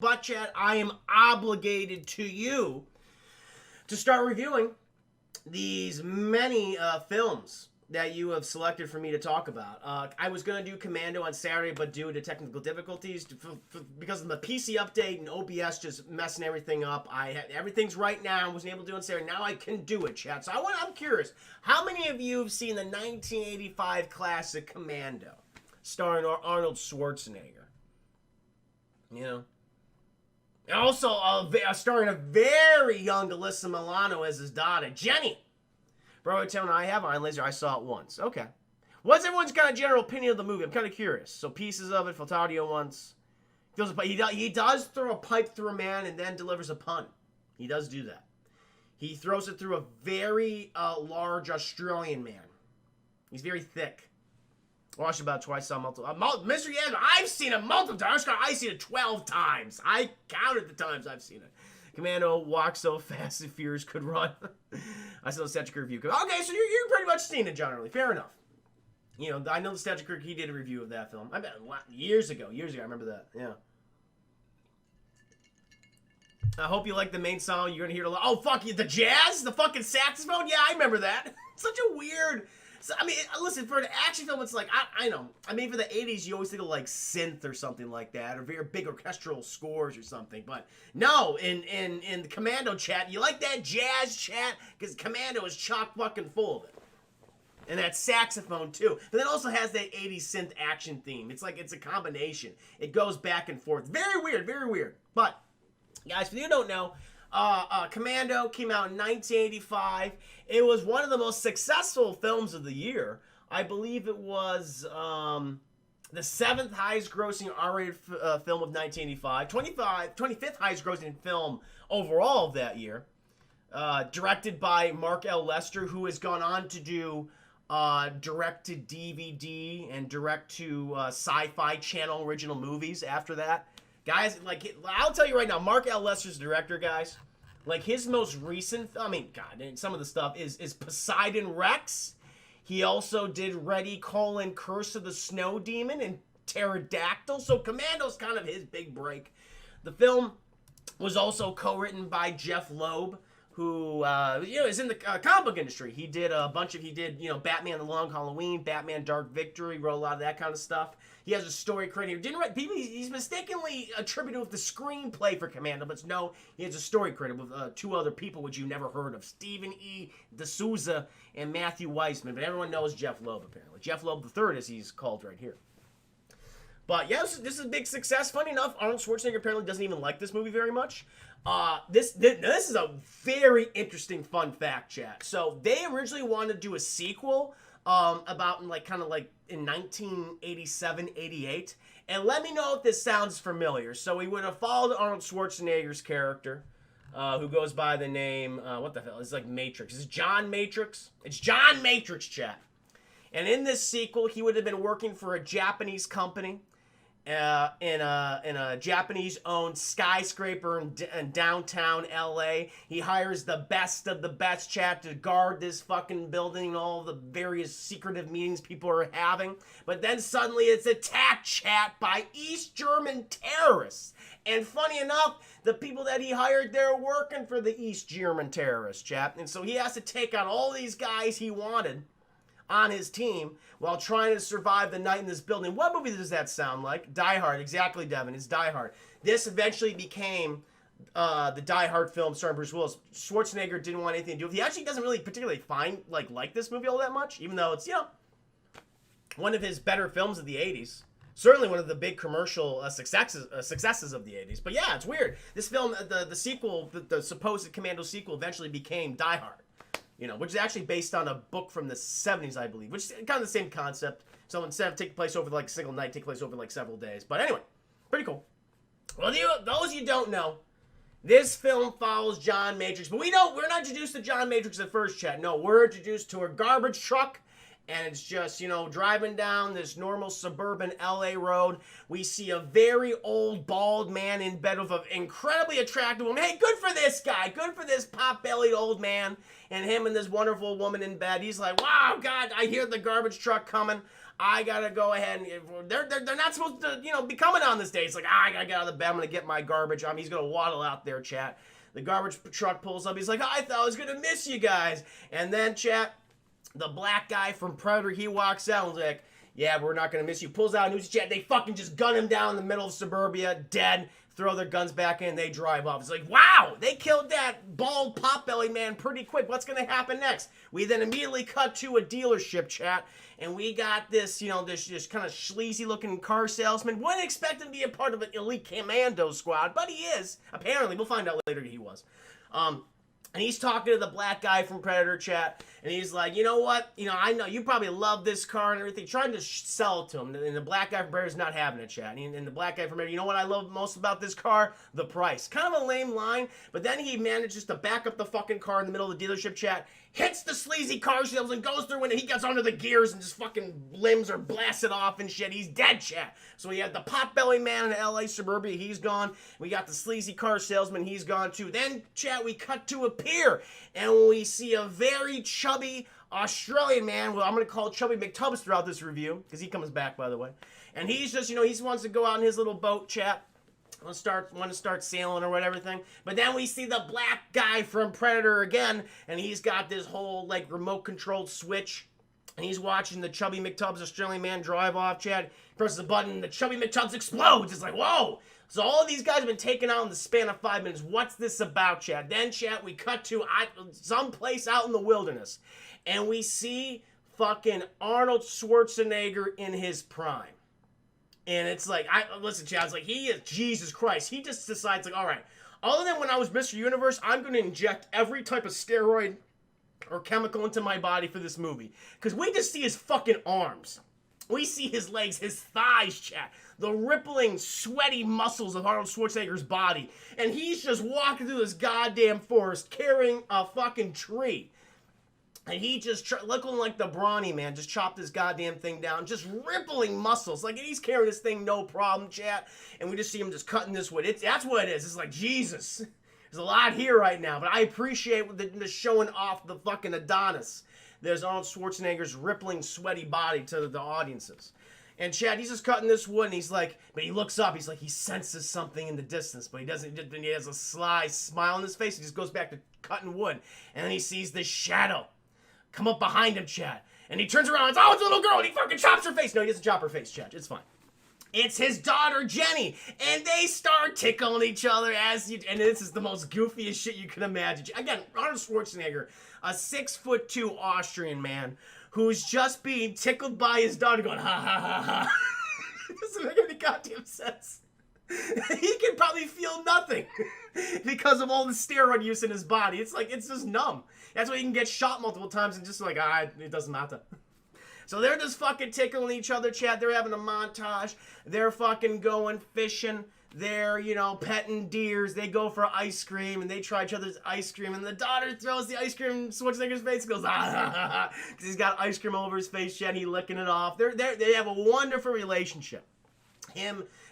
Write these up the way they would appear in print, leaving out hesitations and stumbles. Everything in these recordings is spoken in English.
But chat, I am obligated to you to start reviewing these many films that you have selected for me to talk about. I was going to do Commando on Saturday, but due to technical difficulties, because of the PC update and OBS just messing everything up, everything's right now. I wasn't able to do it on Saturday. Now I can do it, chat. So I'm curious, how many of you have seen the 1985 classic Commando, starring Arnold Schwarzenegger? You know? And also starring a very young Alyssa Milano as his daughter, Jenny. Bro, telling I have Iron Laser. I saw it once. Okay. What's everyone's kind of general opinion of the movie? I'm kind of curious. So pieces of it, felt audio once. He does throw a pipe through a man and then delivers a pun. He does do that. He throws it through a very large Australian man. He's very thick. Watched it about twice. Saw multiple. Mr. Yaz, I've seen it multiple times. I've seen it 12 times. I counted the times I've seen it. Commando walks so fast that fears could run. I saw the Static review. Okay, so you're pretty much seen it generally. Fair enough. You know, I know the Static he did a review of that film. I bet years ago. I remember that. Yeah. I hope you like the main song. You're gonna hear a lot. Oh fuck you, the jazz, the fucking saxophone. Yeah, I remember that. Such a weird. So, I mean, listen, for an action film, it's like, I know. I mean, for the 80s, you always think of, like, synth or something like that, or very big orchestral scores or something. But, no, in the Commando chat, you like that jazz chat? Because Commando is chock fucking full of it. And that saxophone, too. But it also has that 80s synth action theme. It's like, it's a combination. It goes back and forth. Very weird, very weird. But, guys, if you don't know, Commando came out in 1985. It was one of the most successful films of the year. I believe it was the 7th highest grossing R-rated film of 1985. 25th highest grossing film overall of that year. Directed by Mark L. Lester, who has gone on to do direct-to-DVD and direct-to-sci-fi channel original movies after that. Guys, like, I'll tell you right now, Mark L. Lester's director, guys. Like, his most recent, I mean, God, some of the stuff is Poseidon Rex. He also did Ready, Curse of the Snow Demon and Pterodactyl. So Commando's kind of his big break. The film was also co-written by Jeff Loeb, who, is in the comic book industry. He did Batman The Long Halloween, Batman Dark Victory, wrote a lot of that kind of stuff. He has a story credit here. He's mistakenly attributed with the screenplay for Commando, but no, he has a story credit with 2 other people which you never heard of, Stephen E. D'Souza and Matthew Weissman. But everyone knows Jeff Loeb, apparently. Jeff Loeb III, as he's called right here. But yeah, this is a big success. Funny enough, Arnold Schwarzenegger apparently doesn't even like this movie very much. This is a very interesting fun fact, chat. So they originally wanted to do a sequel about in 1987, 88. And let me know if this sounds familiar. So we would have followed Arnold Schwarzenegger's character, who goes by the name, what the hell? It's like Matrix. Is it John Matrix? It's John Matrix, chat. And in this sequel, he would have been working for a Japanese company in a Japanese-owned skyscraper in downtown LA. He hires the best of the best, chat, to guard this fucking building and all the various secretive meetings people are having. But then suddenly it's attacked, chat, by East German terrorists. And funny enough, the people that he hired, they're working for the East German terrorists, chat. And so he has to take on all these guys he wanted on his team while trying to survive the night in this building. What movie does that sound like? Die Hard. Exactly, Devin. It's Die Hard. This eventually became the Die Hard film starring Bruce Willis. Schwarzenegger didn't want anything to do with it. He actually doesn't really particularly like this movie all that much, even though it's, one of his better films of the 80s. Certainly one of the big commercial successes of the 80s. But yeah, it's weird. This film, the sequel, the supposed Commando sequel, eventually became Die Hard. Which is actually based on a book from the 70s, I believe, which is kind of the same concept. So instead of taking place over a single night, take place over several days. But anyway, pretty cool. Well, those you don't know, this film follows John Matrix, but we're not introduced to John Matrix at first, chat. No, we're introduced to a garbage truck, and it's just, driving down this normal suburban LA road. We see a very old, bald man in bed with an incredibly attractive woman. Hey, good for this guy. Good for this pot-bellied old man. And him and this wonderful woman in bed. He's like, wow, God, I hear the garbage truck coming. I gotta go ahead and they're not supposed to, you know, be coming on this day. It's like, I gotta get out of the bed. I'm gonna get my garbage. He's gonna waddle out there, chat. The garbage truck pulls up. He's like, I thought I was gonna miss you guys. And then, chat, the black guy from Predator, he walks out and is like, yeah, we're not gonna miss you. Pulls out a news chat. They fucking just gun him down in the middle of suburbia, dead. Throw their guns back in, they drive off. It's like, wow, they killed that bald potbelly man pretty quick. What's going to happen next? We then immediately cut to a dealership, chat, and we got this, you know, this kind of sleazy-looking car salesman. Wouldn't expect him to be a part of an elite commando squad, but he is. Apparently, we'll find out later that he was. And he's talking to the black guy from Predator, chat, and he's like, you know what? You know, I know you probably love this car and everything. Trying to sell it to him, and the black guy from Predator's not having it, chat. And the black guy from Predator, you know what I love most about this car? The price. Kind of a lame line, but then he manages to back up the fucking car in the middle of the dealership, chat, hits the sleazy car salesman, goes through and he gets under the gears and just fucking limbs are blasted off and shit. He's dead, chat. So we had the potbelly man in the LA suburbia, he's gone. We got the sleazy car salesman, he's gone too. Then, chat, we cut to a pier and we see a very chubby Australian man. Well, I'm going to call Chubby McTubbs throughout this review because he comes back, by the way. And he's just, you know, he wants to go out in his little boat, chat. Want to start sailing or whatever thing. But then we see the black guy from Predator again, and he's got this whole, like, remote-controlled switch. And he's watching the Chubby McTubbs Australian man drive off, Chad. Presses a button, and the Chubby McTubbs explodes. It's like, whoa! So all of these guys have been taken out in the span of 5 minutes. What's this about, Chad? Then, Chad, we cut to someplace out in the wilderness. And we see fucking Arnold Schwarzenegger in his prime. And it's like, listen, Chad, it's like, he is, Jesus Christ. He just decides, like, all right, other than when I was Mr. Universe, I'm going to inject every type of steroid or chemical into my body for this movie. Because we just see his fucking arms. We see his legs, his thighs, chat. The rippling, sweaty muscles of Arnold Schwarzenegger's body. And he's just walking through this goddamn forest carrying a fucking tree. And he just, looking like the brawny man, just chopped this goddamn thing down. Just rippling muscles. Like, he's carrying this thing no problem, chat. And we just see him just cutting this wood. That's what it is. It's like, Jesus. There's a lot here right now. But I appreciate the showing off the fucking Adonis. There's Arnold Schwarzenegger's rippling, sweaty body to the audiences. And Chad, he's just cutting this wood, and he's like, but he looks up, he's like, he senses something in the distance, but he doesn't, he has a sly smile on his face, he just goes back to cutting wood. And then he sees this shadow come up behind him, Chad. And he turns around and it's, oh, it's a little girl, and he fucking chops her face. No, he doesn't chop her face, Chad. It's fine. It's his daughter, Jenny. And they start tickling each other and this is the most goofiest shit you can imagine. Again, Arnold Schwarzenegger, a 6'2" Austrian man who's just being tickled by his daughter going, ha, ha, ha, ha. It doesn't make any goddamn sense. He can probably feel nothing because of all the steroid use in his body. It's like, it's just numb. That's why he can get shot multiple times and just like, it doesn't matter. So they're just fucking tickling each other, Chad. They're having a montage. They're fucking going fishing. They're, you know, petting deers. They go for ice cream, and they try each other's ice cream. And the daughter throws the ice cream in Schwarzenegger's face and goes, ah, ha, ha, ha. Because he's got ice cream all over his face, Chad. He's licking it off. They have a wonderful relationship.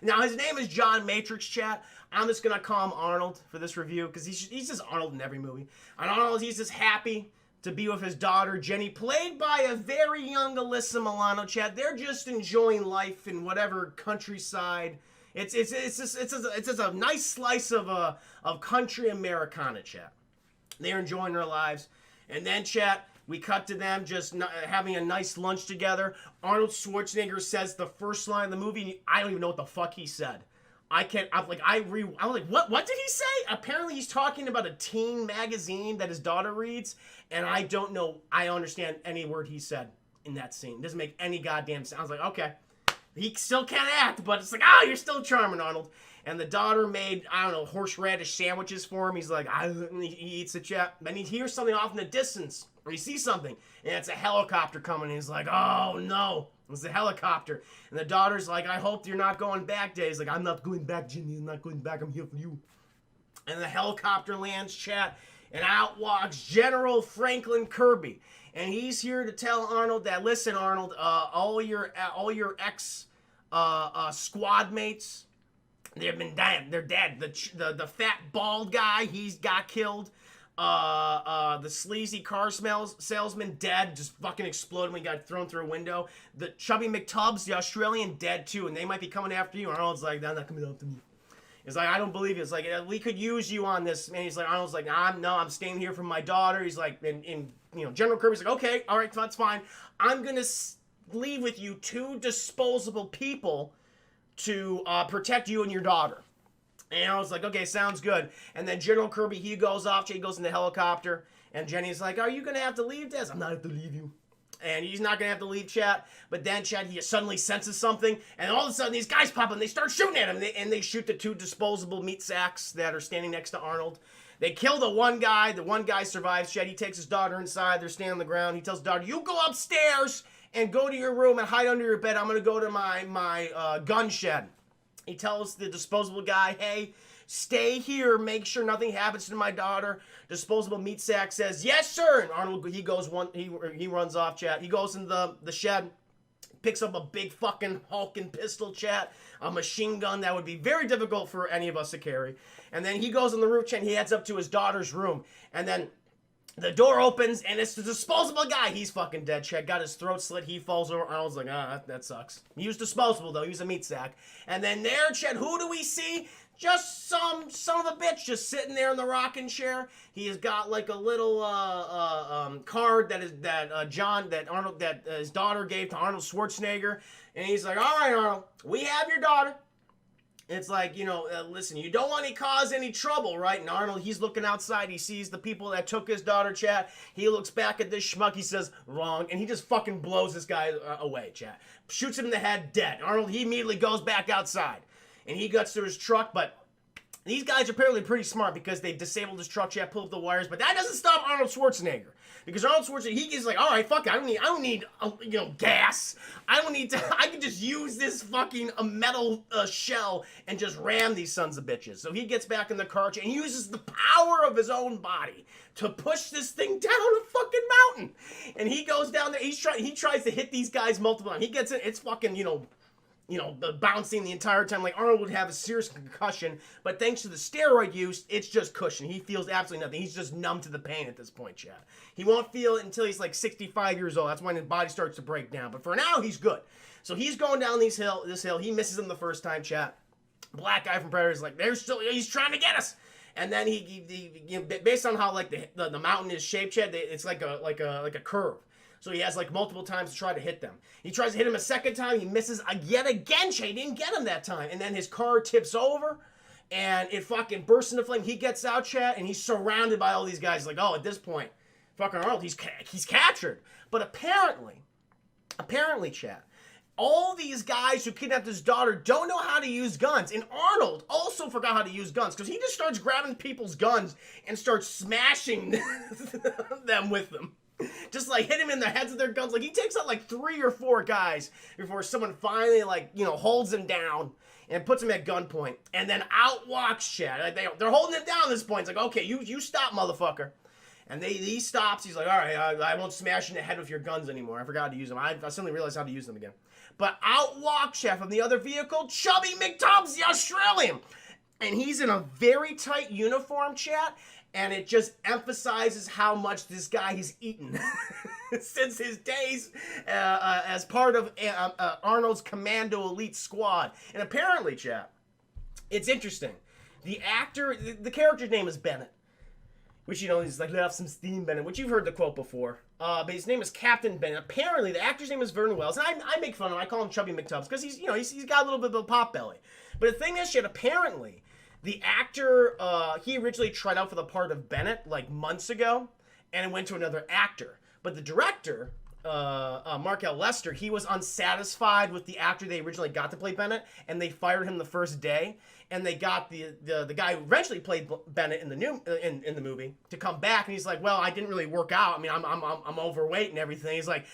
Now, his name is John Matrix, chat. I'm just going to call him Arnold for this review because he's just Arnold in every movie. And Arnold, he's just happy to be with his daughter, Jenny, played by a very young Alyssa Milano, chat. They're just enjoying life in whatever countryside. It's just a nice slice of country Americana, chat. They're enjoying their lives. And then, chat, we cut to them just having a nice lunch together. Arnold Schwarzenegger says the first line of the movie, and I don't even know what the fuck he said. I'm like, what did he say? Apparently he's talking about a teen magazine that his daughter reads, and I don't know, I understand any word he said in that scene. It doesn't make any goddamn sense. I was like, okay. He still can't act, but it's like, you're still charming, Arnold. And the daughter made, I don't know, horseradish sandwiches for him. He's like, he eats it, yeah. Then he hears something off in the distance, or he sees something, and it's a helicopter coming, and he's like, oh, no. It's a helicopter. And the daughter's like, I hope you're not going back, Dad. He's like, I'm not going back, Jimmy. I'm not going back. I'm here for you. And the helicopter lands, chat, and out walks General Franklin Kirby. And he's here to tell Arnold that, listen, Arnold, all your ex squad mates, they've been dead. They're dead. The fat bald guy, he's got killed. The sleazy car salesman dead, just fucking exploded when he got thrown through a window. The Chubby McTubbs, the Australian, dead too, and they might be coming after you. Arnold's like, they're not coming after me. He's like, I don't believe it. It's like, we could use you on this. And he's like, Arnold's like, I'm staying here for my daughter. He's like, and General Kirby's like, okay, all right, that's fine. I'm gonna leave with you 2 disposable people to protect you and your daughter. And I was like, okay, sounds good. And then General Kirby, he goes off, he goes in the helicopter, and Jenny's like, are you going to have to leave, Des? I'm not have to leave you. And he's not going to have to leave, chat. But then, chat, he suddenly senses something, and all of a sudden, these guys pop up, and they start shooting at him, and they shoot the 2 disposable meat sacks that are standing next to Arnold. They kill the one guy. The one guy survives, chat. He takes his daughter inside. They're standing on the ground. He tells his daughter, you go upstairs and go to your room and hide under your bed. I'm going to go to my gun shed. He tells the disposable guy, hey, stay here, make sure nothing happens to my daughter. Disposable meat sack says, yes, sir. And Arnold, he runs off, chat. He goes in the shed, picks up a big fucking hulking pistol, chat, a machine gun that would be very difficult for any of us to carry. And then he goes on the roof, chat, and he heads up to his daughter's room. And then the door opens, and it's the disposable guy. He's fucking dead, chat. Got his throat slit. He falls over. Arnold's like, that sucks. He was disposable, though. He was a meat sack. And then there, chat, who do we see? Just some son of a bitch just sitting there in the rocking chair. He has got like a little card that his daughter gave to Arnold Schwarzenegger. And he's like, all right, Arnold, we have your daughter. It's like, listen, you don't want to cause any trouble, right? And Arnold, he's looking outside. He sees the people that took his daughter, chat. He looks back at this schmuck. He says, wrong. And he just fucking blows this guy away, chat. Shoots him in the head, dead. Arnold, he immediately goes back outside. And he gets to his truck, but these guys are apparently pretty smart because they disabled his truck, chat, pulled up the wires. But that doesn't stop Arnold Schwarzenegger. Because Arnold Schwarzenegger, he's like, all right, fuck it. I don't need gas. I can just use this fucking metal shell and just ram these sons of bitches. So he gets back in the car, and he uses the power of his own body to push this thing down a fucking mountain. And he goes down there. He tries to hit these guys multiple times. He gets in. It's fucking, bouncing the entire time. Like, Arnold would have a serious concussion, but thanks to the steroid use, it's just cushion. He feels absolutely nothing. He's just numb to the pain at this point, chat. He won't feel it until he's like 65 years old. That's when his body starts to break down. But for now, he's good. So he's going down this hill. He misses him the first time, chat. Black guy from Predator is like, he's trying to get us. And then he based on how like the mountain is shaped, chat, it's like a curve. So he has like multiple times to try to hit them. He tries to hit him a second time. He misses yet again. He didn't get him that time. And then his car tips over and it fucking bursts into flame. He gets out, chat, and he's surrounded by all these guys. Like, oh, at this point, fucking Arnold, he's captured. But apparently, chat, all these guys who kidnapped his daughter don't know how to use guns. And Arnold also forgot how to use guns because he just starts grabbing people's guns and starts smashing them with them. Just like hit him in the heads with their guns. Like he takes out like 3 or 4 guys before someone finally holds him down and puts him at gunpoint. And then out walks Chad. They're holding him down at this point. It's like, okay, you stop, motherfucker. And he stops. He's like, all right, I won't smash you in the head with your guns anymore. I forgot to use them. I suddenly realized how to use them again. But out walks Chad from the other vehicle, Chubby McTubbs, the Australian. And he's in a very tight uniform, chat. And it just emphasizes how much this guy has eaten since his days as part of Arnold's Commando elite squad. And apparently, chat, it's interesting. The actor, the character's name is Bennett, which, he's like, let off some steam, Bennett, which you've heard the quote before. But his name is Captain Bennett. Apparently, the actor's name is Vernon Wells. And I make fun of him. I call him Chubby McTubbs because he's got a little bit of a pot belly. But the thing is, shit, apparently, the actor, he originally tried out for the part of Bennett like months ago, and it went to another actor. But the director, Mark L. Lester, he was unsatisfied with the actor they originally got to play Bennett, and they fired him the first day. And they got the guy who eventually played Bennett in the in the movie to come back, and he's like, well, I didn't really work out. I mean, I'm overweight and everything. He's like,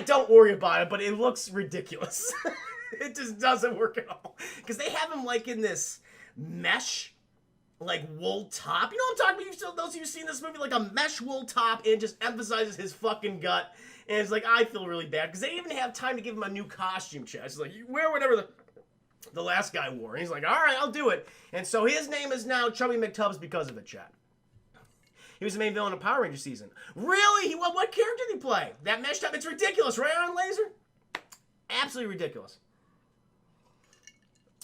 don't worry about it, but it looks ridiculous. It just doesn't work at all because they have him like in this mesh, like wool top. You know what I'm talking about? Those of you who've seen this movie, like a mesh wool top, and it just emphasizes his fucking gut. And it's like, I feel really bad because they didn't even have time to give him a new costume, chat. It's like, you wear whatever the last guy wore. And he's like, all right, I'll do it. And so his name is now Chubby McTubbs because of it, chat. He was the main villain of Power Rangers season. Really? What character did he play? That meshed up? It's ridiculous, right, Iron Laser? Absolutely ridiculous.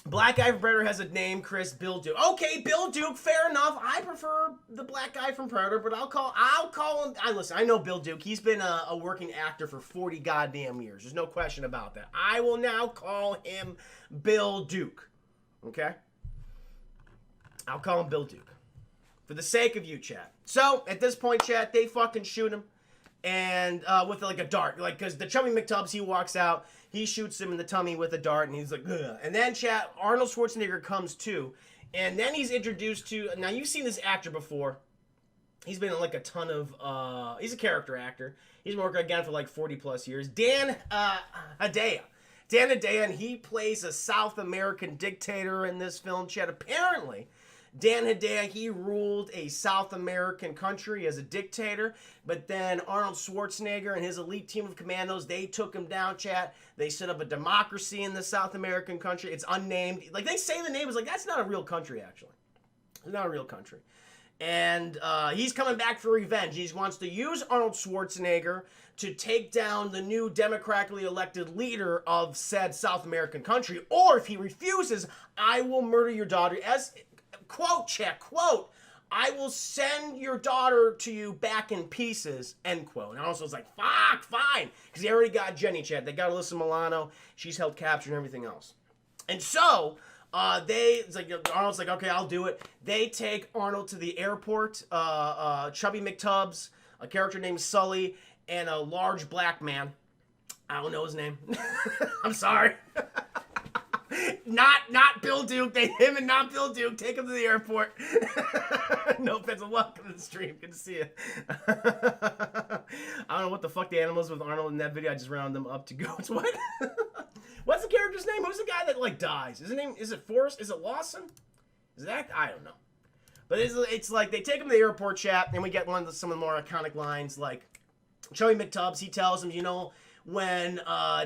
Black guy from Predator has a name, Chris. Bill Duke. Okay, Bill Duke. Fair enough. I prefer the black guy from Predator, but I'll call him. Listen, I know Bill Duke. He's been a working actor for 40 goddamn years. There's no question about that. I will now call him Bill Duke. Okay? I'll call him Bill Duke. For the sake of you, chat. So, at this point, chat, they fucking shoot him. And with like a dart. Like, because the Chubby McTubbs, he walks out. He shoots him in the tummy with a dart, and he's like, ugh. And then, chat, Arnold Schwarzenegger comes too. And then he's introduced to... Now, you've seen this actor before. He's been in like a ton of... he's a character actor. He's been working again for like 40-plus years. Dan Hedaya. Dan Hedaya, and he plays a South American dictator in this film, chat. Apparently... Dan Hedaya, he ruled a South American country as a dictator, but then Arnold Schwarzenegger and his elite team of commandos, they took him down, chat. They set up a democracy in the South American country. It's unnamed. Like, they say the name is like, that's not a real country, actually. It's not a real country. And he's coming back for revenge. He wants to use Arnold Schwarzenegger to take down the new democratically elected leader of said South American country. Or if he refuses, I will murder your daughter. As... Quote, check, quote, I will send your daughter to you back in pieces, end quote. And also it's like, fuck, fine. Because he already got Jenny, chat. They got Alyssa Milano. She's held captured and everything else. And so, Arnold's like, okay, I'll do it. They take Arnold to the airport. Chubby McTubbs, a character named Sully, and a large black man. I don't know his name. I'm sorry. Not Bill Duke. Him and not Bill Duke. Take him to the airport. No offense. Welcome to the stream. Good to see you. I don't know what the fuck the animals with Arnold in that video. I just rounded them up to goats. What? What's the character's name? Who's the guy that like dies? Is it Forrest? Is it Lawson? Is that? I don't know. But it's like they take him to the airport, chat, and we get some of the more iconic lines like Chubby McTubbs. He tells him, when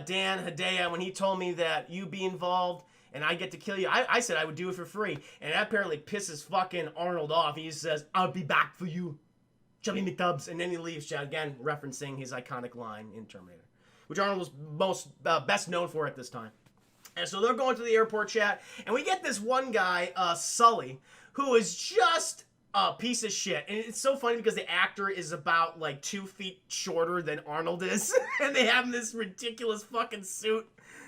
Dan Hedaya, when he told me that you be involved and I get to kill you, I said I would do it for free. And that apparently pisses fucking Arnold off. He says, I'll be back for you, Chubby McTubbs. And then he leaves, chat, again, referencing his iconic line in Terminator, which Arnold was best known for at this time. And so they're going to the airport, chat, and we get this one guy, Sully, who is just... a piece of shit. And it's so funny because the actor is about like 2 feet shorter than Arnold is. And they have this ridiculous fucking suit.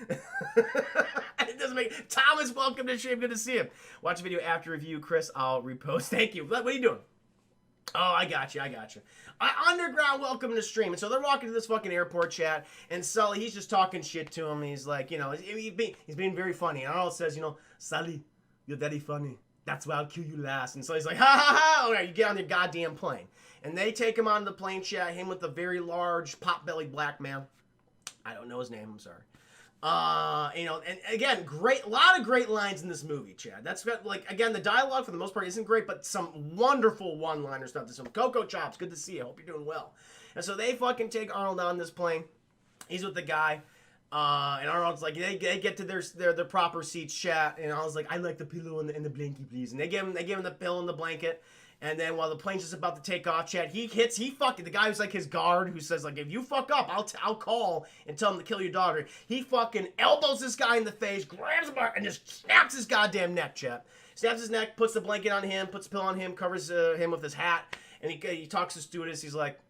It doesn't make... Thomas, welcome to the stream. Good to see you. Watch the video after review, Chris. I'll repost. Thank you. What are you doing? Oh, I got you. Underground, welcome to the stream. And so they're walking to this fucking airport, chat. And Sully, he's just talking shit to him. He's like, he's being very funny. And Arnold says, Sully, you're very funny. That's why I'll kill you last. And so he's like, ha ha ha. All right, you get on your goddamn plane. And they take him on the plane, chat. Him with a very large, pot-bellied black man. I don't know his name. I'm sorry. And again, a lot of great lines in this movie, chat. That's like, again, the dialogue for the most part isn't great, but some wonderful one-liner stuff. Some Coco Chops. Good to see you. Hope you're doing well. And so they fucking take Arnold on this plane. He's with the guy. And Arnold's like, they get to their proper seats, chat, and Arnold's like, I like the pillow and the blankie, please. And they give him the pillow and the blanket. And then while the plane's just about to take off, chat, the guy who's like his guard, who says like, if you fuck up, I'll call and tell him to kill your daughter. He fucking elbows this guy in the face, grabs him and just snaps his goddamn neck, chat. Snaps his neck, puts the blanket on him, puts the pillow on him, covers him with his hat, and he talks to the stewardess. He's like,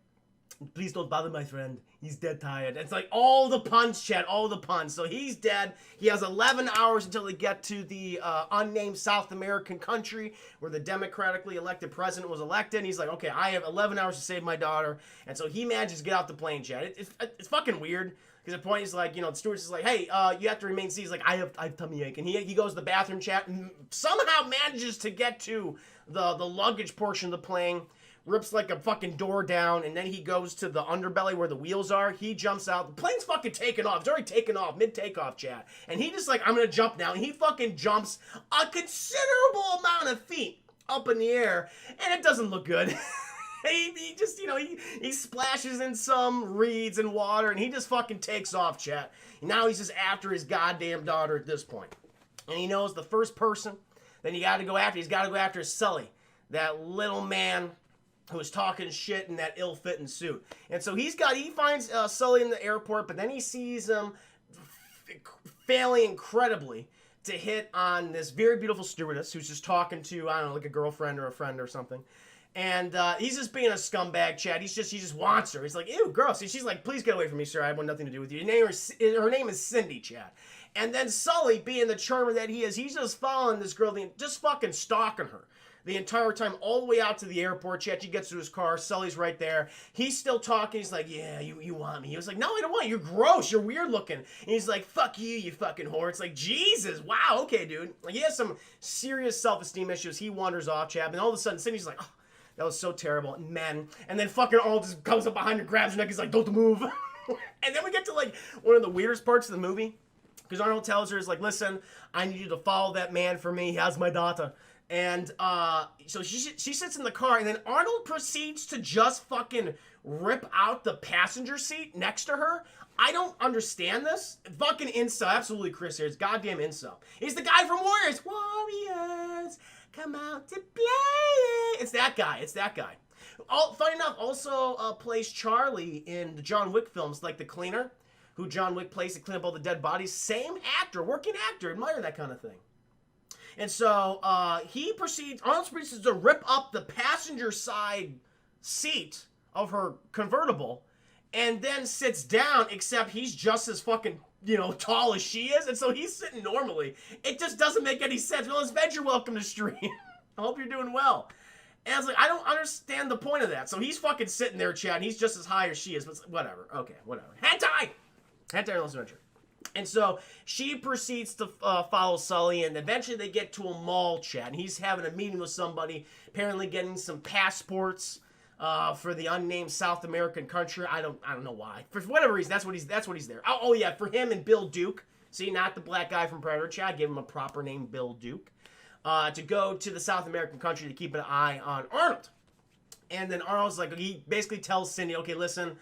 please don't bother my friend. He's dead tired. It's like all the puns, chat, all the puns. So he's dead. He has 11 hours until they get to the unnamed South American country where the democratically elected president was elected. And he's like, okay, I have 11 hours to save my daughter. And so he manages to get off the plane, chat. It's fucking weird. Because the point is like, the stewardess is like, hey, you have to remain seated. He's like, I have tummy ache. And he goes to the bathroom, chat, and somehow manages to get to the luggage portion of the plane. Rips like a fucking door down, and then he goes to the underbelly where the wheels are. He jumps out. The plane's fucking taking off. It's already taken off, mid-takeoff, chat. And he just like, I'm gonna jump now. And he fucking jumps a considerable amount of feet up in the air, and it doesn't look good. He just, he splashes in some reeds and water, and he just fucking takes off, chat. And now he's just after his goddamn daughter at this point. And he knows the first person that he's got to go after Sully. That little man who was talking shit in that ill-fitting suit. And so he finds Sully in the airport, but then he sees him failing incredibly to hit on this very beautiful stewardess who's just talking to, I don't know, like a girlfriend or a friend or something. And he's just being a scumbag, Chad. He just wants her. He's like, ew, girl. So she's like, please get away from me, sir. I want nothing to do with you. Her name is Cindy, Chad. And then Sully, being the charmer that he is, he's just following this girl, just fucking stalking her the entire time, all the way out to the airport. Chad, she gets to his car. Sully's right there. He's still talking. He's like, yeah, you want me. He was like, no, I don't want you. You're gross. You're weird looking. And he's like, fuck you, you fucking whore. It's like, Jesus, wow, okay, dude. Like, he has some serious self-esteem issues. He wanders off, Chad. And all of a sudden, Cindy's like, oh, that was so terrible. Men. And then fucking Arnold just comes up behind her, grabs her neck. He's like, don't move. And then we get to, like, one of the weirdest parts of the movie. Because Arnold tells her, he's like, listen, I need you to follow that man for me. He has my daughter. And so she sits in the car, and then Arnold proceeds to just fucking rip out the passenger seat next to her. I don't understand this. Fucking incel. Absolutely Chris here. It's goddamn incel. He's the guy from Warriors. Warriors, come out to play. It's that guy. It's that guy. Funny enough, also plays Charlie in the John Wick films, like the cleaner, who John Wick plays to clean up all the dead bodies. Same actor, working actor. Admire that kind of thing. And so Arnold proceeds to rip up the passenger side seat of her convertible and then sits down, except he's just as fucking, tall as she is. And so he's sitting normally. It just doesn't make any sense. Well, it's Venture, welcome to stream. I hope you're doing well. And I was like, I don't understand the point of that. So he's fucking sitting there, Chad, and he's just as high as she is. But whatever. Okay, whatever. Hentai! Hentai Arnold's Adventure. And so she proceeds to follow Sully, and eventually they get to a mall, Chad. And he's having a meeting with somebody, apparently getting some passports for the unnamed South American country. I don't know why. For whatever reason, that's what he's there. Oh yeah, for him and Bill Duke. See, not the black guy from Predator, Chad. Give him a proper name, Bill Duke. To go to the South American country to keep an eye on Arnold. And then Arnold's like, he basically tells Cindy, okay, listen,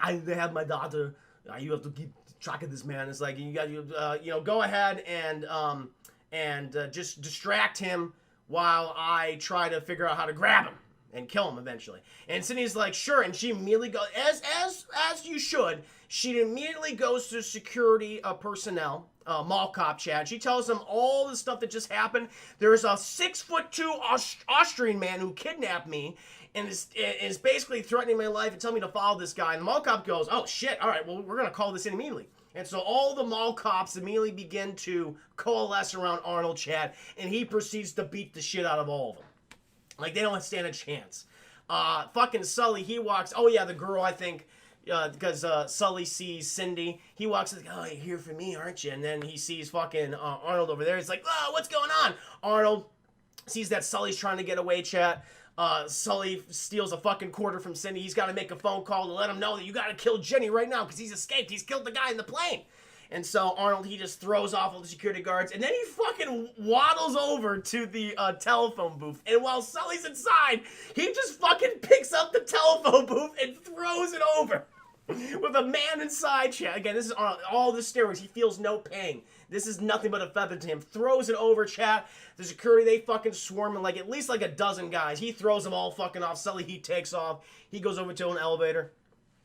I have my daughter. You have to keep track of this man. It's like, you got to, go ahead and just distract him while I try to figure out how to grab him and kill him eventually. And Cindy's like, sure. And she immediately goes, as you should, she immediately goes to security personnel, mall cop Chad. She tells him all the stuff that just happened. There's a 6'2" Austrian man who kidnapped me and is basically threatening my life and telling me to follow this guy. And the mall cop goes, oh shit, all right, well, we're going to call this in immediately. And so all the mall cops immediately begin to coalesce around Arnold, Chad, and he proceeds to beat the shit out of all of them. Like, they don't stand a chance. Fucking Sully, he walks, oh yeah, the girl, I think, because Sully sees Cindy. He walks like, oh, you're here for me, aren't you? And then he sees fucking Arnold over there. He's like, oh, what's going on? Arnold sees that Sully's trying to get away, chat. Sully steals a fucking quarter from Cindy. He's got to make a phone call to let him know that you got to kill Jenny right now because he's escaped. He's killed the guy in the plane. And so Arnold, he just throws off all the security guards, and then he fucking waddles over to the telephone booth. And while Sully's inside, he just fucking picks up the telephone booth and throws it over with a man inside. Chat. Again, this is Arnold. All the steroids. He feels no pain. This is nothing but a feather to him. Throws it over, chat. The security, they fucking swarm him like at least like a dozen guys. He throws them all fucking off. Sully, he takes off. He goes over to an elevator.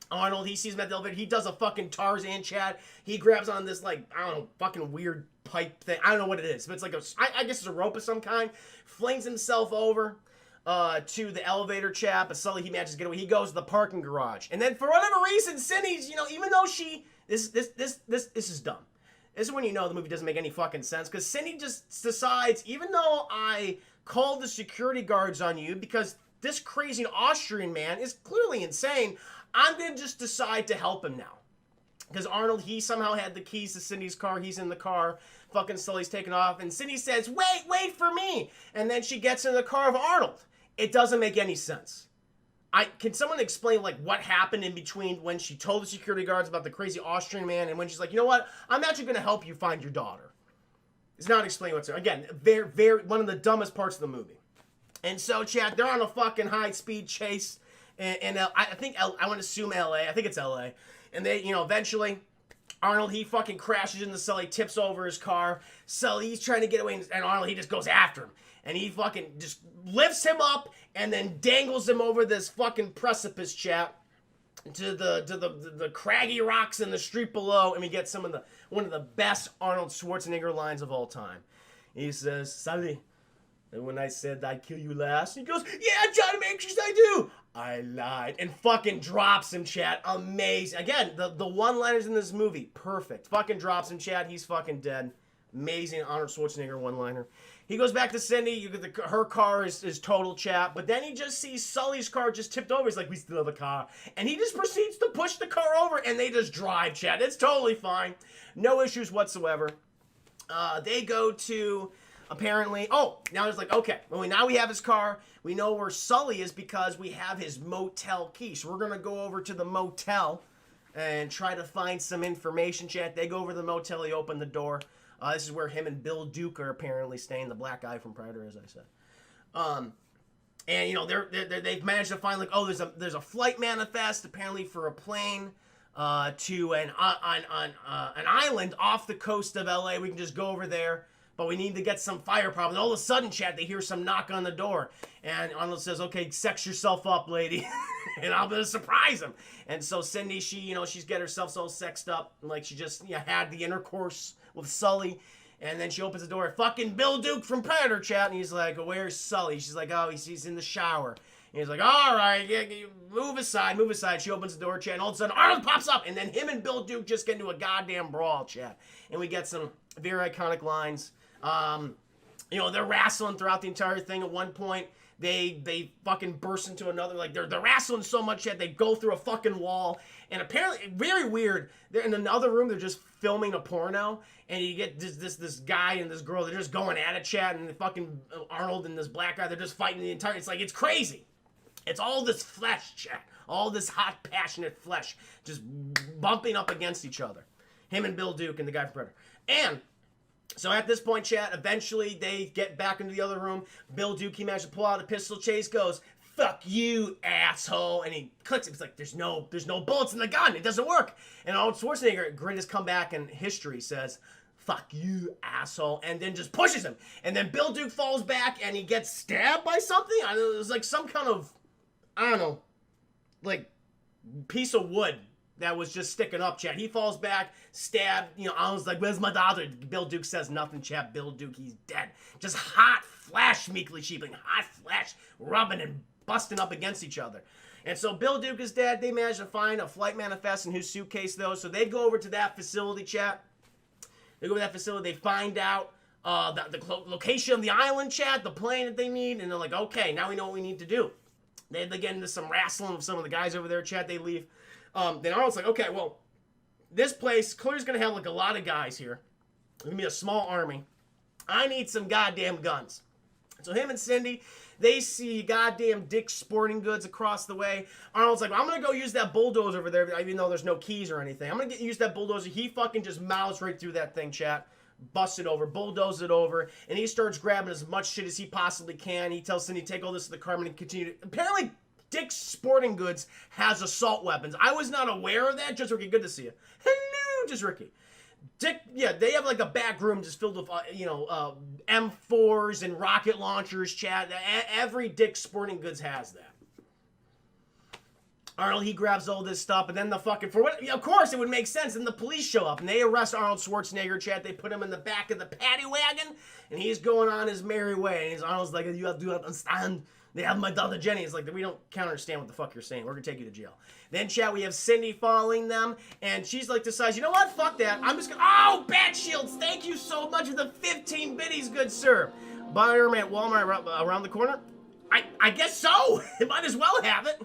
Arnold, he sees him at the elevator. He does a fucking Tarzan, Chad. He grabs on this, like, I don't know, fucking weird pipe thing. I don't know what it is, but it's like I guess it's a rope of some kind. Flings himself over to the elevator, Chad. But Sully, he manages to get away. He goes to the parking garage. And then for whatever reason, Cindy's, even though this is dumb. This is when you know the movie doesn't make any fucking sense. Because Cindy just decides, even though I called the security guards on you because this crazy Austrian man is clearly insane, I'm going to just decide to help him now. Because Arnold, he somehow had the keys to Cindy's car. He's in the car. Fucking Sully's taking off. And Cindy says, wait for me. And then she gets in the car of Arnold. It doesn't make any sense. Can someone explain, like, what happened in between when she told the security guards about the crazy Austrian man and when she's like, you know what? I'm actually going to help you find your daughter. It's not explained whatsoever. Again, very, one of the dumbest parts of the movie. And so, Chad, they're on a fucking high-speed chase. And I want to assume LA. I think it's LA. And they, eventually, Arnold, he fucking crashes into Sully, tips over his car. Sully, he's trying to get away, and Arnold, he just goes after him. And he fucking just lifts him up and then dangles him over this fucking precipice, chat, to the craggy rocks in the street below. And we get one of the best Arnold Schwarzenegger lines of all time. He says, Sully, when I said I'd kill you last, he goes, yeah, Johnny Matrix, I do. I lied. And fucking drops him, chat. Amazing. Again, the one-liners in this movie, perfect. Fucking drops him, chat. He's fucking dead. Amazing Arnold Schwarzenegger one-liner. He goes back to Cindy. Her car is total, chat. But then he just sees Sully's car just tipped over. He's like, we still have a car. And he just proceeds to push the car over, and they just drive, chat. It's totally fine. No issues whatsoever. They go to... Apparently, now it's like, okay, well, now we have his car. We know where Sully is because we have his motel key. So we're going to go over to the motel and try to find some information, chat. They go over to the motel. They open the door. This is where him and Bill Duke are apparently staying, the black guy from Predator, as I said. And, you know, they've managed to find, like, there's a flight manifest, apparently, for a plane to an island off the coast of L.A. We can just go over there. But we need to get some firepower. And all of a sudden, chat, they hear some knock on the door. And Arnold says, okay, sex yourself up, lady. And I'm going to surprise him. And so Cindy, she's getting herself so sexed up. Like she just had the intercourse with Sully. And then she opens the door. Fucking Bill Duke from Predator, chat. And he's like, where's Sully? She's like, oh, he's in the shower. And he's like, all right, move aside. She opens the door, chat. And all of a sudden, Arnold pops up. And then him and Bill Duke just get into a goddamn brawl, chat. And we get some very iconic lines. They're wrestling throughout the entire thing. At one point, they fucking burst into another, like they're wrestling so much that they go through a fucking wall. And apparently, very weird, they're in another room, they're just filming a porno, and you get this guy and this girl, they're just going at it, chat, and the fucking Arnold and this black guy, they're just fighting the entire, it's crazy. It's all this flesh, chat, all this hot, passionate flesh, just bumping up against each other. Him and Bill Duke and the guy from Predator. And so at this point, chat, eventually they get back into the other room. Bill Duke, he managed to pull out a pistol. Chase goes, fuck you, asshole. And he clicks it. It's like, there's no bullets in the gun. It doesn't work. And Arnold Schwarzenegger, greatest comeback in history, says, fuck you, asshole. And then just pushes him. And then Bill Duke falls back and he gets stabbed by something. I don't know, it was like some kind of, piece of wood that was just sticking up, chat. He falls back, stabbed, I was like, where's my daughter? Bill Duke says nothing, chat. Bill Duke, he's dead. Just hot flash, meekly sheepling. Hot flash, rubbing and busting up against each other. And so Bill Duke is dead. They managed to find a flight manifest in his suitcase, though. So they go over to that facility, chat. They go to that facility. They find out the location of the island, chat, the plane that they need. And they're like, okay, now we know what we need to do. They get into some wrestling with some of the guys over there, chat. They leave. Then Arnold's like, okay, well, this place clearly is going to have, a lot of guys here. It's going to be a small army. I need some goddamn guns. So him and Cindy, they see goddamn Dick's Sporting Goods across the way. Arnold's like, well, I'm going to go use that bulldozer over there, even though there's no keys or anything. I'm going to use that bulldozer. He fucking just mouths right through that thing, chat. Busts it over, bulldozes it over, and he starts grabbing as much shit as he possibly can. He tells Cindy, take all this to the car and continue to... Apparently... Dick's Sporting Goods has assault weapons. I was not aware of that. Just Ricky, good to see you. Hello, Just Ricky. Dick, they have a back room just filled with, M4s and rocket launchers, chat. Every Dick's Sporting Goods has that. Arnold, he grabs all this stuff, and then of course it would make sense, and the police show up, and they arrest Arnold Schwarzenegger, chat. They put him in the back of the paddy wagon, and he's going on his merry way, and Arnold's like, you have to understand. They have my daughter Jenny. It's like, we can't understand what the fuck you're saying. We're going to take you to jail. Then, chat, we have Cindy following them. And she's decides, you know what? Fuck that. I'm just going to... Oh, Bat Shields. Thank you so much for the 15 biddies, good sir. Buy them at Walmart around the corner? I guess so. It might as well have it.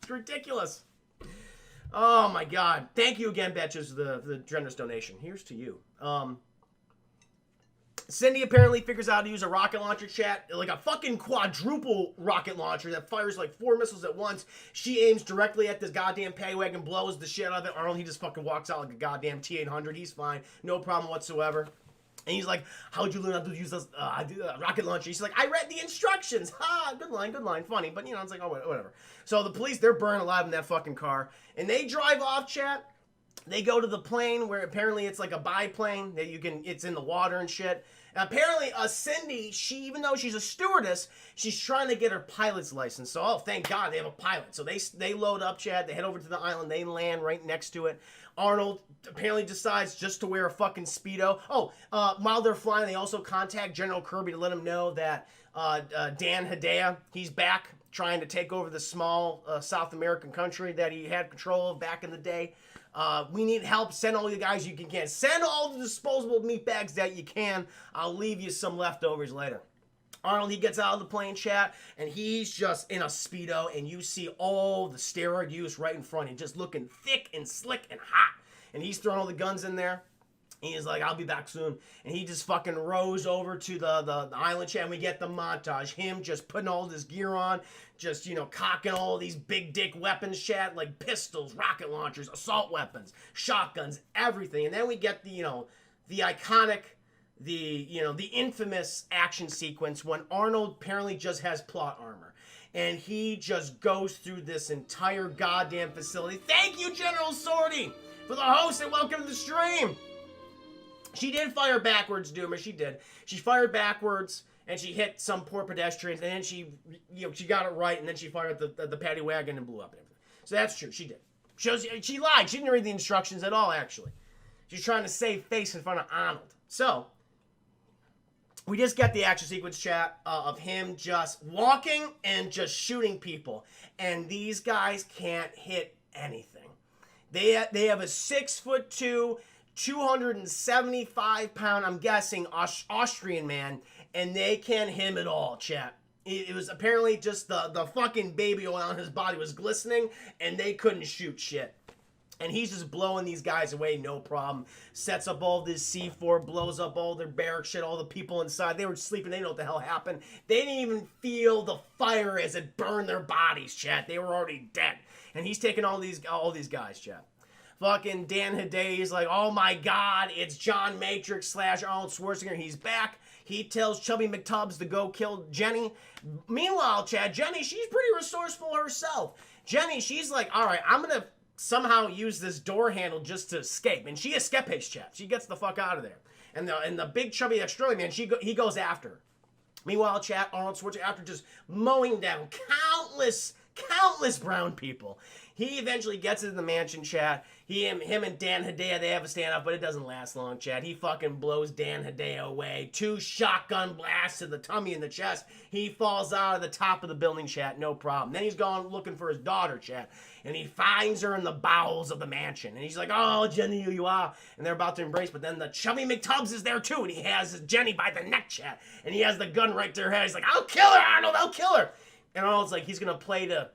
It's ridiculous. Oh, my God. Thank you again, Betches, for the generous donation. Here's to you. Cindy apparently figures out how to use a rocket launcher, chat, a fucking quadruple rocket launcher that fires 4 missiles at once. She aims directly at this goddamn paddy wagon, blows the shit out of it. Arnold, he just fucking walks out like a goddamn T-800. He's fine. No problem whatsoever. And he's like, how'd you learn how to use this rocket launcher? She's like, I read the instructions. Ha, good line, funny. But, it's like, oh, whatever. So the police, they're burned alive in that fucking car. And they drive off, chat. They go to the plane where apparently it's like a biplane that it's in the water and shit. And apparently, Cindy, even though she's a stewardess, she's trying to get her pilot's license. So, oh, thank God they have a pilot. So they load up, Chad. They head over to the island. They land right next to it. Arnold apparently decides just to wear a fucking Speedo. Oh, while they're flying, they also contact General Kirby to let him know that Dan Hedaya, he's back trying to take over the small South American country that he had control of back in the day. We need help. Send all the guys you can. Send all the disposable meat bags that you can. I'll leave you some leftovers later. Arnold, he gets out of the plane, chat, and he's just in a Speedo, and you see all the steroid use right in front. He's just looking thick and slick and hot. And he's throwing all the guns in there. And he's like, I'll be back soon. And he just fucking rows over to the island, chat, and we get the montage. Him just putting all this gear on, just, you know, cocking all these big dick weapons, chat, like pistols, rocket launchers, assault weapons, shotguns, everything. And then we get the, you know, the iconic, the infamous action sequence when Arnold apparently just has plot armor. And he just goes through this entire goddamn facility. Thank you, General Sortie, for the host, and welcome to the stream. She did fire backwards, Doomer. She did. She fired backwards, and she hit some poor pedestrians, and then she got it right, and then she fired the paddy wagon and blew up and everything. So that's true. She did. She lied. She didn't read the instructions at all, actually. She's trying to save face in front of Arnold. So we just got the action sequence, chat, of him just walking and just shooting people, and these guys can't hit anything. They have a 6'2", 275-pound, I'm guessing, Austrian man, and they can't hit him at all, chat. It was apparently just the fucking baby oil on his body was glistening, and they couldn't shoot shit. And he's just blowing these guys away, no problem. Sets up all this C4, blows up all their barrack shit, all the people inside. They were sleeping, they didn't know what the hell happened. They didn't even feel the fire as it burned their bodies, chat. They were already dead. And he's taking all these guys, chat. Fucking Dan Hedaya is like, oh my God, it's John Matrix / Arnold Schwarzenegger. He's back. He tells Chubby McTubbs to go kill Jenny. Meanwhile, Chad, Jenny, she's pretty resourceful herself. Jenny, she's like, all right, I'm going to somehow use this door handle just to escape. And she escapes, Chad. She gets the fuck out of there. And the big chubby Australian man, he goes after her. Meanwhile, Chad, Arnold Schwarzenegger, after just mowing down countless brown people, he eventually gets into the mansion, chat. Him and Dan Hedaya, they have a standoff, but it doesn't last long, chat. He fucking blows Dan Hedaya away. 2 shotgun blasts to the tummy and the chest. He falls out of the top of the building, chat, no problem. Then he's gone looking for his daughter, chat, and he finds her in the bowels of the mansion. And he's like, oh, Jenny, here you are. And they're about to embrace, but then the Chubby McTubbs is there too, and he has Jenny by the neck, chat. And he has the gun right to her head. He's like, I'll kill her, Arnold, I'll kill her. And Arnold's like, he's going to play to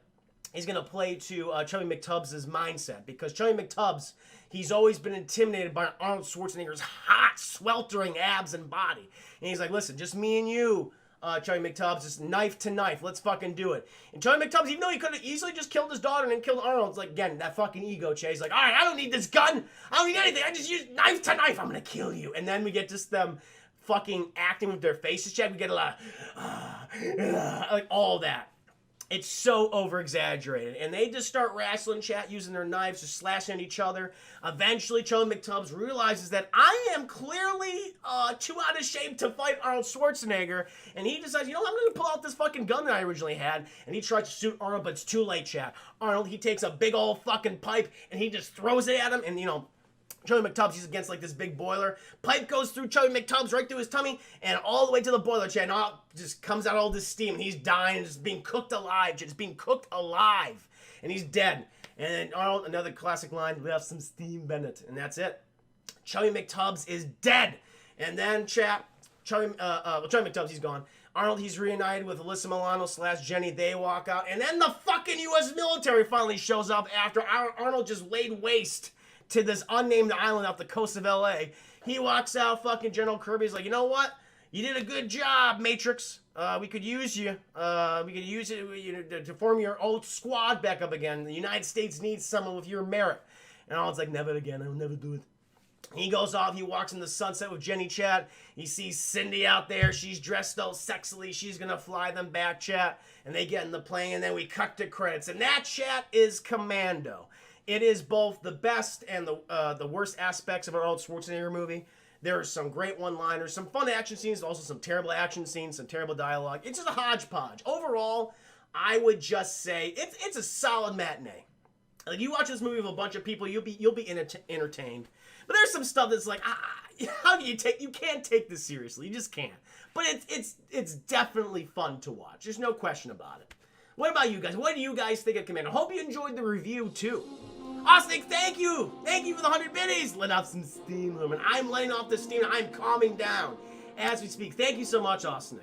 Chubby McTubbs' mindset, because Chubby McTubbs, he's always been intimidated by Arnold Schwarzenegger's hot, sweltering abs and body. And he's like, listen, just me and you, Chubby McTubbs, just knife to knife. Let's fucking do it. And Chubby McTubbs, even though he could have easily just killed his daughter and then killed Arnold, it's like, again, that fucking ego, Che. He's like, all right, I don't need this gun. I don't need anything. I just use knife to knife. I'm going to kill you. And then we get just them fucking acting with their faces, Che. We get a lot of, like all that. It's so over-exaggerated. And they just start wrestling, chat, using their knives, just slashing at each other. Eventually, Chubby McTubbs realizes that I am clearly too out of shape to fight Arnold Schwarzenegger. And he decides, you know, I'm going to pull out this fucking gun that I originally had. And he tries to shoot Arnold, but it's too late, chat. Arnold, he takes a big old fucking pipe, and he just throws it at him. And, you know, Chubby McTubbs, he's against like this big boiler. Pipe goes through Chubby McTubbs right through his tummy and all the way to the boiler, chat. And all just comes out all this steam. And he's dying and just being cooked alive, chat. Just being cooked alive. And he's dead. And then Arnold, another classic line, left some steam, Bennett. And that's it. Chubby McTubbs is dead. And then, chat, Chubby McTubbs, he's gone. Arnold, he's reunited with Alyssa Milano / Jenny. They walk out. And then the fucking U.S. military finally shows up after Arnold just laid waste to this unnamed island off the coast of L.A. He walks out, fucking General Kirby's like, you know what? You did a good job, Matrix. We could use you. We could use it to form your old squad back up again. The United States needs someone with your merit. And Arnold's like, never again. I'll never do it. He goes off. He walks in the sunset with Jenny, chat. He sees Cindy out there. She's dressed all sexily. She's going to fly them back, chat. And they get in the plane, and then we cut to credits. And that, chat, is Commando. It is both the best and the worst aspects of an Arnold Schwarzenegger movie. There are some great one-liners, some fun action scenes, also some terrible action scenes, some terrible dialogue. It's just a hodgepodge. Overall, I would just say it's a solid matinee. Like, you watch this movie with a bunch of people, you'll be entertained. But there's some stuff that's like, how do you can't take this seriously. You just can't. But it's definitely fun to watch. There's no question about it. What about you guys? What do you guys think of Commando? Hope you enjoyed the review too. Austin, thank you! Thank you for the 100 biddies! Let off some steam, Lumen. I'm letting off the steam. I'm calming down as we speak. Thank you so much, Austin.